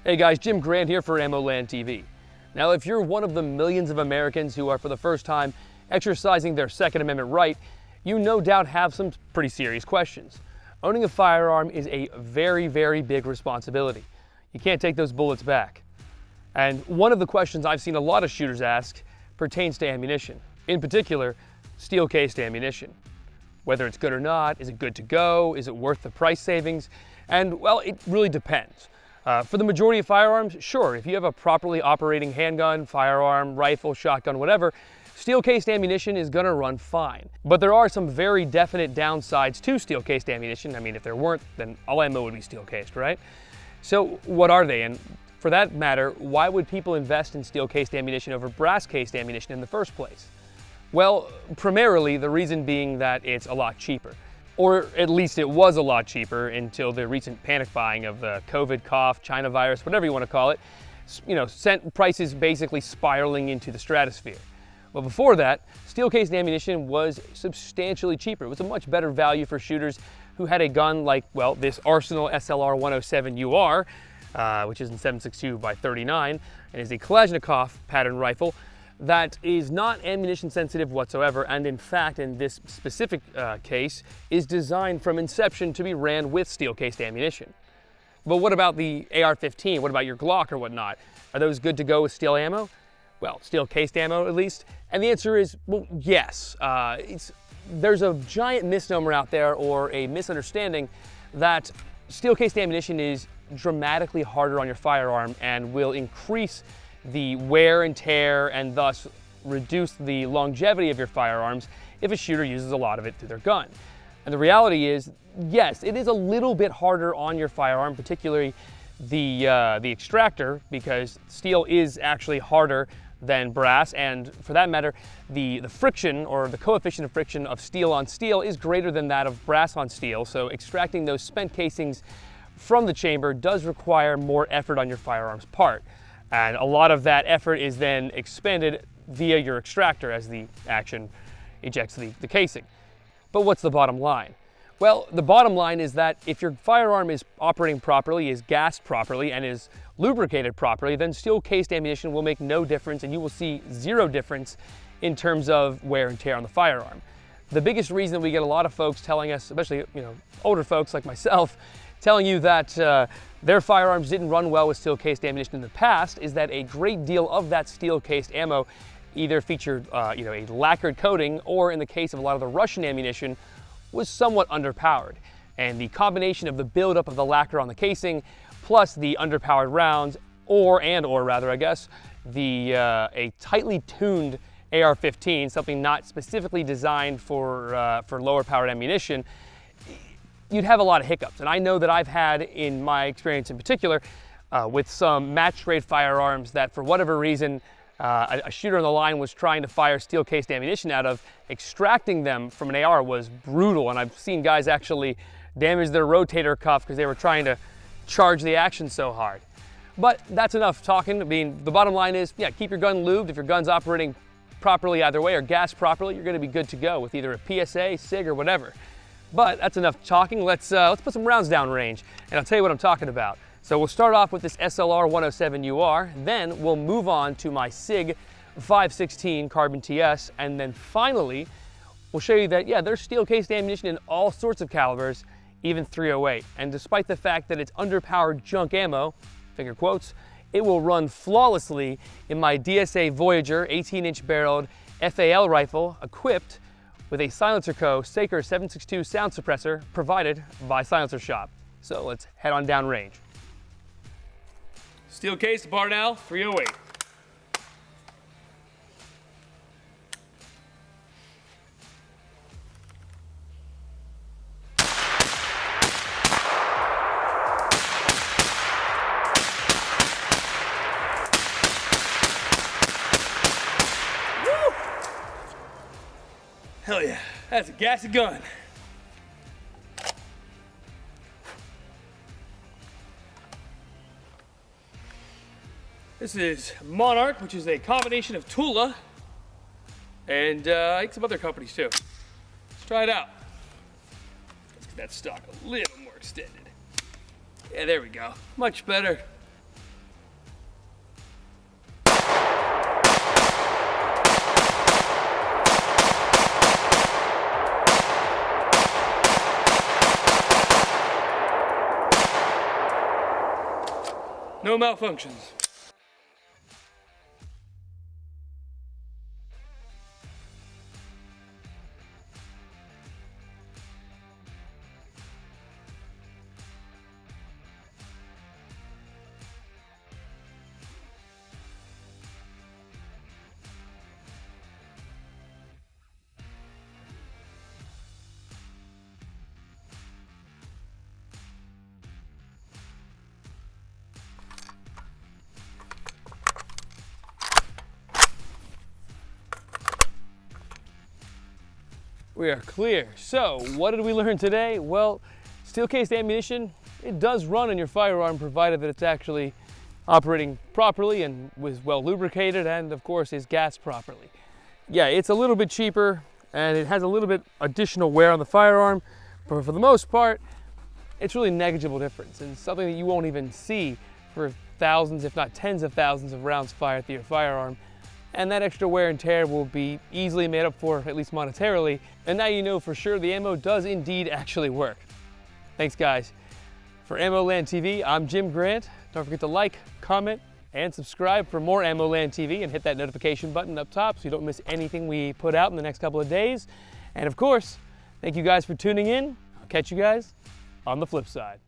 Hey guys, Jim Grant here for AmmoLandTV. Now, if you're one of the millions of Americans who are for the first time exercising their Second Amendment right, you no doubt have some pretty serious questions. Owning a firearm is a very, very big responsibility. You can't take those bullets back. And one of the questions I've seen a lot of shooters ask pertains to ammunition. In particular, steel-cased ammunition. Whether it's good or not, is it good to go? Is it worth the price savings? And well, it really depends. For the majority of firearms, sure, if you have a properly operating handgun, firearm, rifle, shotgun, whatever, steel-cased ammunition is gonna run fine. But there are some very definite downsides to steel-cased ammunition. I mean, if there weren't, then all ammo would be steel-cased, right? So what are they? And for that matter, why would people invest in steel-cased ammunition over brass-cased ammunition in the first place? Well, primarily the reason being that it's a lot cheaper. Or at least it was a lot cheaper until the recent panic buying of the COVID cough, China virus, whatever you want to call it, sent prices basically spiraling into the stratosphere. But before that, steel-cased ammunition was substantially cheaper. It was a much better value for shooters who had a gun like, well, this Arsenal SLR 107 UR, which is in 7.62 by 39, and is a Kalashnikov pattern rifle that is not ammunition sensitive whatsoever, and in fact, in this specific case, is designed from inception to be ran with steel-cased ammunition. But what about the AR-15? What about your Glock or whatnot? Are those good to go with steel ammo? Well, steel-cased ammo at least? And the answer is, well, yes. There's a giant misnomer out there, or a misunderstanding, that steel-cased ammunition is dramatically harder on your firearm and will increase the wear and tear and thus reduce the longevity of your firearms if a shooter uses a lot of it through their gun. And the reality is, yes, it is a little bit harder on your firearm, particularly the extractor, because steel is actually harder than brass, and for that matter, the friction, or the coefficient of friction of steel on steel, is greater than that of brass on steel, so extracting those spent casings from the chamber does require more effort on your firearm's part. And a lot of that effort is then expended via your extractor as the action ejects the casing. But what's the bottom line? Well, the bottom line is that if your firearm is operating properly, is gassed properly, and is lubricated properly, then steel-cased ammunition will make no difference, and you will see zero difference in terms of wear and tear on the firearm. The biggest reason that we get a lot of folks telling us, especially older folks like myself, telling you that their firearms didn't run well with steel-cased ammunition in the past, is that a great deal of that steel-cased ammo either featured a lacquered coating, or in the case of a lot of the Russian ammunition, was somewhat underpowered. And the combination of the buildup of the lacquer on the casing, plus the underpowered rounds, or I guess, a tightly tuned AR-15, something not specifically designed for lower powered ammunition, you'd have a lot of hiccups. And I know that I've had, in my experience in particular, with some match-grade firearms that for whatever reason, a shooter on the line was trying to fire steel-cased ammunition out of, extracting them from an AR was brutal. And I've seen guys actually damage their rotator cuff because they were trying to charge the action so hard. But that's enough talking. I mean, the bottom line is, yeah, keep your gun lubed. If your gun's operating properly either way, or gassed properly, you're gonna be good to go with either a PSA, SIG, or whatever. But that's enough talking. Let's put some rounds down range, and I'll tell you what I'm talking about. So we'll start off with this SLR 107 UR, then we'll move on to my SIG 516 Carbon TS, and then finally, we'll show you that, yeah, there's steel-cased ammunition in all sorts of calibers, even .308. And despite the fact that it's underpowered junk ammo, finger quotes, it will run flawlessly in my DSA Voyager 18-inch barreled FAL rifle, equipped with a Silencer Co. Saker 7.62 sound suppressor provided by Silencer Shop. So let's head on down range. Steel case, Barnell 308. Woo! Hell yeah, that's a gassy gun. This is Monarch, which is a combination of Tula and I think some other companies too. Let's try it out. Let's get that stock a little more extended. Yeah, there we go. Much better. No malfunctions. We are clear. So, what did we learn today? Well, steel-cased ammunition, it does run on your firearm provided that it's actually operating properly and was well lubricated and, of course, is gassed properly. Yeah, it's a little bit cheaper and it has a little bit additional wear on the firearm, but for the most part, it's really negligible difference and something that you won't even see for thousands, if not tens of thousands of rounds fired through your firearm. And that extra wear and tear will be easily made up for, at least monetarily. And now you know for sure the ammo does indeed actually work. Thanks guys. For AmmoLandTV, I'm Jim Grant. Don't forget to like, comment, and subscribe for more AmmoLandTV and hit that notification button up top so you don't miss anything we put out in the next couple of days. And of course, thank you guys for tuning in. I'll catch you guys on the flip side.